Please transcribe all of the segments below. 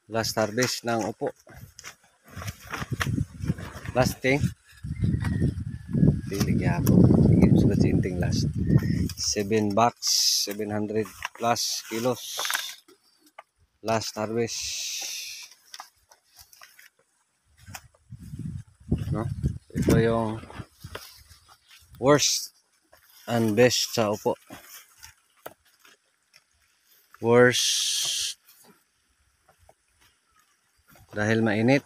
Last harvest ng upo. Last thing. Pili gyapon. Gives the sinting last. 7 bucks, 700 plus kilos. Last harvest. No? Ito yung worst and best sa upo. Worst dahil mainit.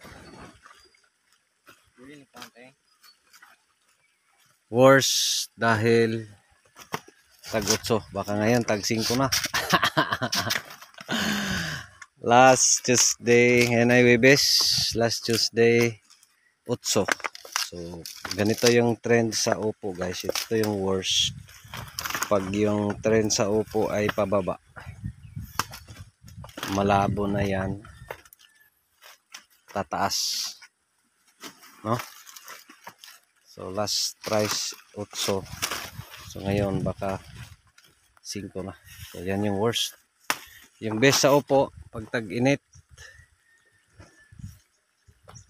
Worst dahil tag 8. Baka ngayon tag 5 na. Last Tuesday, ngayon ay Webes. Last Tuesday, 8. So, ganito yung trend sa upo guys. Ito yung worst. Pag yung trend sa upo ay pababa, malabo na yan, tataas. No? So, last price, 8. So, ngayon baka 5 na. So, yan yung worst. Yung best sa upo, pag tag-init,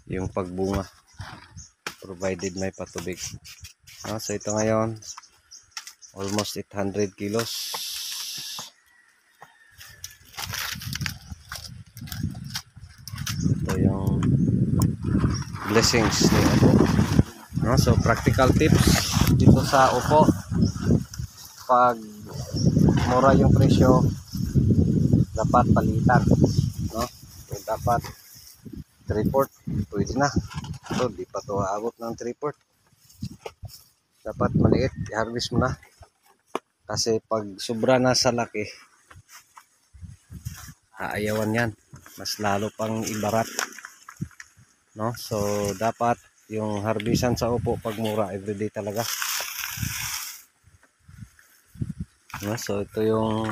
yung pagbunga. Provided may patubig. No? So, ito ngayon, almost 800 kilos. Ito yung blessings ni upo. No? So, practical tips dito sa upo. Pag mura yung presyo, dapat palitan. No? So, dapat 3/4, pwede na. So, di pa to aabot ng 3/4. Dapat maliit, i-harvest mo na. Kasi pag sobra na sa laki, aayawan yan. Mas lalo pang ibarat. No? So, dapat yung harvestan sa upo pag mura, everyday talaga. No? So, ito yung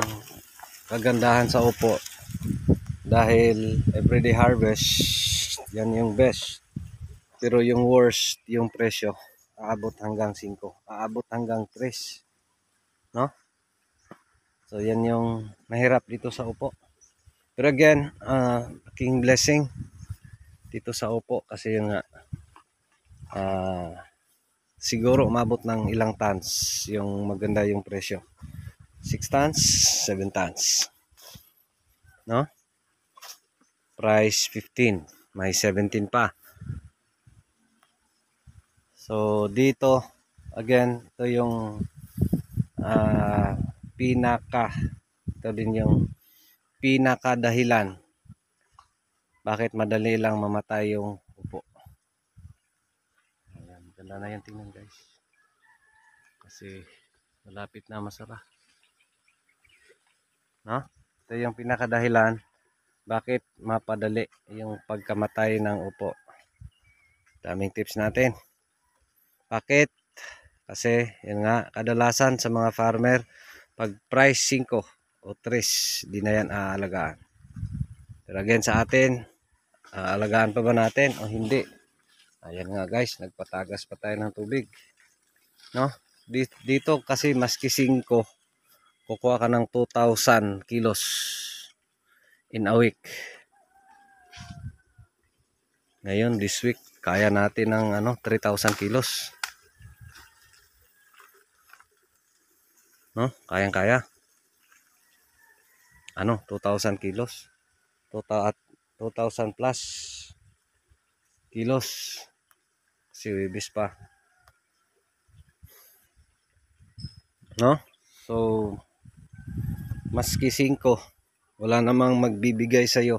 kagandahan sa upo. Dahil everyday harvest, yan yung best. Pero yung worst, yung presyo, aabot hanggang 5, aabot hanggang 3. No? So, yan yung mahirap dito sa upo. Pero again, king blessing dito sa upo kasi yung siguro umabot ng ilang tons yung maganda yung presyo. 6 tons, 7 tons. No? Price 15, may 17 pa. So dito again, ito yung ito din yung pinaka dahilan bakit madali lang mamatay yung upo. Ayan, ganda na yan tingnan guys. Kasi malapit na masara. No? Ito yung pinaka dahilan bakit mapadali yung pagkamatay ng upo. Daming tips natin. Bakit? Kasi yun nga, kadalasan sa mga farmer, pag price 5 o 3, di na yan aalagaan. Pero again sa atin, aalagaan pa ba natin o hindi? Ayan nga guys, nagpatagas pa tayo ng tubig. No? Dito kasi maski 5, kukuha ka ng 2,000 kilos in a week. Ngayon, this week, kaya natin ng 3,000 kilos. No? Kayang-kaya. 2,000 kilos. 2,000 plus kilos. Si Wibis pa. No? So, maski 5, wala namang magbibigay sa'yo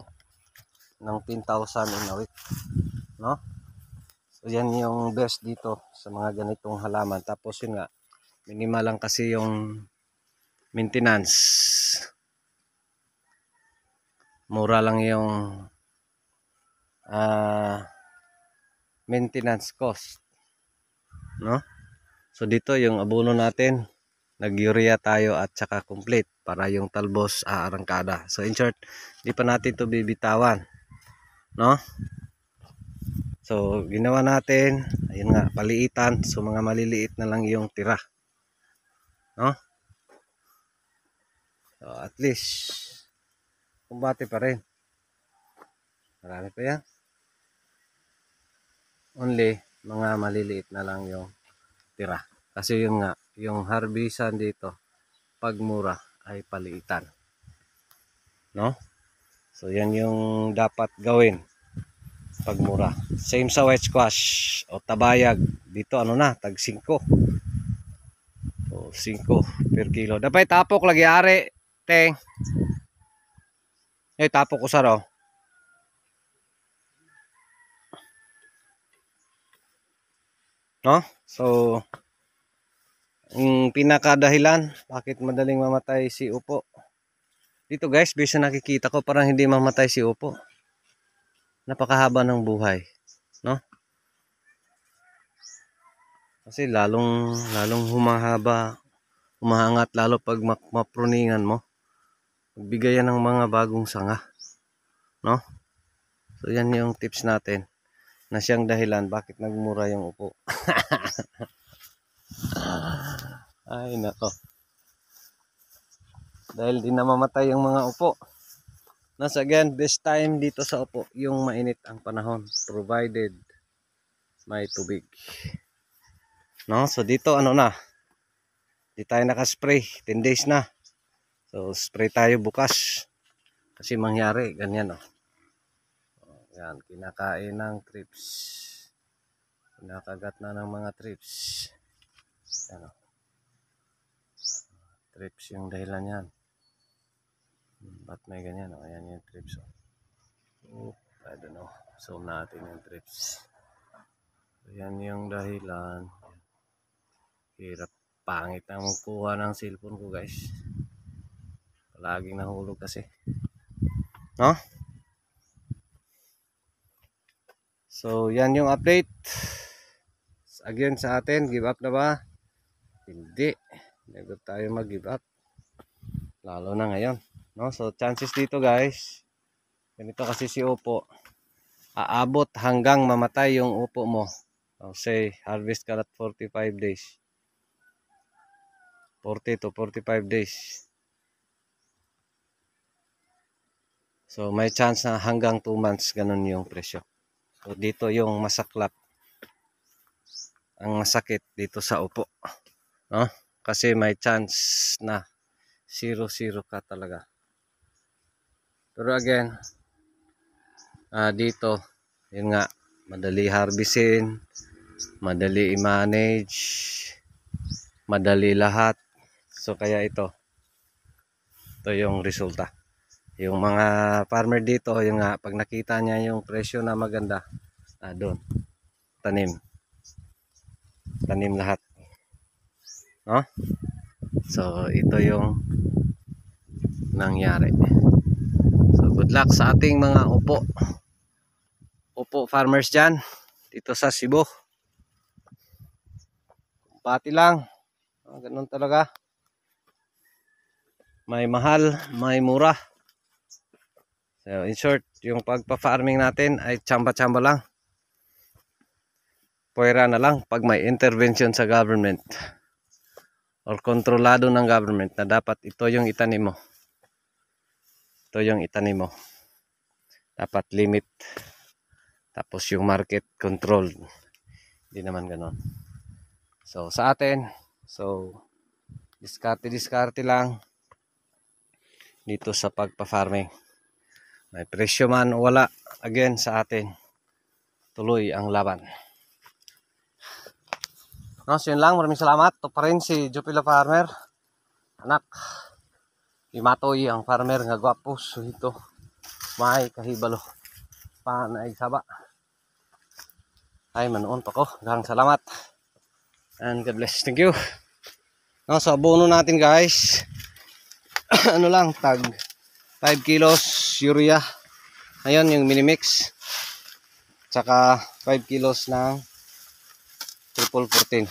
ng 10,000 in a week. No? So, yan yung best dito sa mga ganitong halaman. Tapos yun nga, minimal lang kasi yung maintenance. Mura lang yung maintenance cost. No? So, dito yung abono natin, nag-urea tayo at saka complete para yung talbos arangkada. So in short, di pa natin to bibitawan. No? So ginawa natin, ayun nga, paliitan. So mga maliliit na lang yung tira. No? So at least, kumbate pa rin. Marami pa yan. Only mga maliliit na lang yung tira. Kasi yung nga, yung harbisan dito, pag mura ay paliitan. No? So yan yung dapat gawin pag mura. Same sa white squash o tabayag. Dito ano na, tag 5. O 5 per kilo. Dapat tapok lagi ari, teng. Tapok ko sa ro. No? So ang pinakadahilan bakit madaling mamatay si upo. Dito guys, based na nakikita ko parang hindi mamatay si upo. Napakahaba ng buhay, no? Kasi lalong humahaba, humaangat lalo pag mapruningan mo. Magbigayan ng mga bagong sanga, no? So yan yung tips natin na siyang dahilan bakit nagmura yung upo. Ay nako. Dahil di na mamatay yung mga upo. Nasa again, best time dito sa upo, yung mainit ang panahon, provided may tubig. No, so dito ano na, di tayo nakaspray, 10 days na. So spray tayo bukas. Kasi mangyari, ganyan oh. Yan, kinakain ng trips. Kinakagat na ng mga trips. Yan oh. Trips yung dahilan yan. Ba't may ganyan oh, ayan yung trips oh. I don't know. Zoom natin yung trips. Yan yung dahilan. Hirap, pangit na magkuha ng cellphone ko guys. Palaging nahulog kasi. No? So yan yung update. Again sa atin, give up na ba? Hindi. Hindi tayo mag-give up. Lalo na ngayon. No? So chances dito guys, ganito kasi si upo, aabot hanggang mamatay yung upo mo. So, say harvest ka at 45 days. 40 to 45 days. So may chance na hanggang 2 months ganun yung presyo. So dito yung masaklap. Ang masakit dito sa upo. No? Kasi may chance na 0-0 ka talaga. Pero again, dito, yun nga, madali harvestin, madali i-manage, madali lahat. So kaya ito yung resulta. Yung mga farmer dito, yung nga, pag nakita niya yung presyo na maganda, doon, tanim lahat. No? So ito yung nangyari. So good luck sa ating mga upo farmers dyan dito sa Cebu. Pati lang, ganun talaga, may mahal, may mura. So in short, yung pagpa-farming natin ay tsamba-tsamba lang. Puwera na lang pag may intervention sa government or kontrolado ng government na dapat ito yung itanim mo. Ito yung itanim mo. Dapat limit. Tapos yung market control. Hindi naman ganon. So sa atin, so diskarte lang dito sa pagpa-farming. May presyo man o wala, again sa atin, tuloy ang laban. No, so yun lang, maraming salamat. Ito pa rin si Jupila Farmer. Anak, Imatoy ang farmer nga gwapo. So ito, may kahibalo pa na igsaba. Ay, manoon pa ko. Maraming salamat. And God bless. Thank you. No, so abono natin guys. Ano lang, tag 5 kilos urea. Ayun yung minimix. Tsaka 5 kilos ng triple 14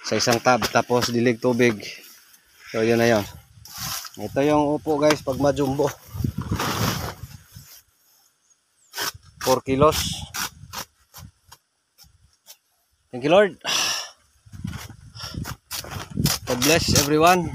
sa isang tab. Tapos dilig tubig. So yun na yun. Ito yung upo guys pag majumbo. 4 kilos. Thank you Lord. God bless everyone.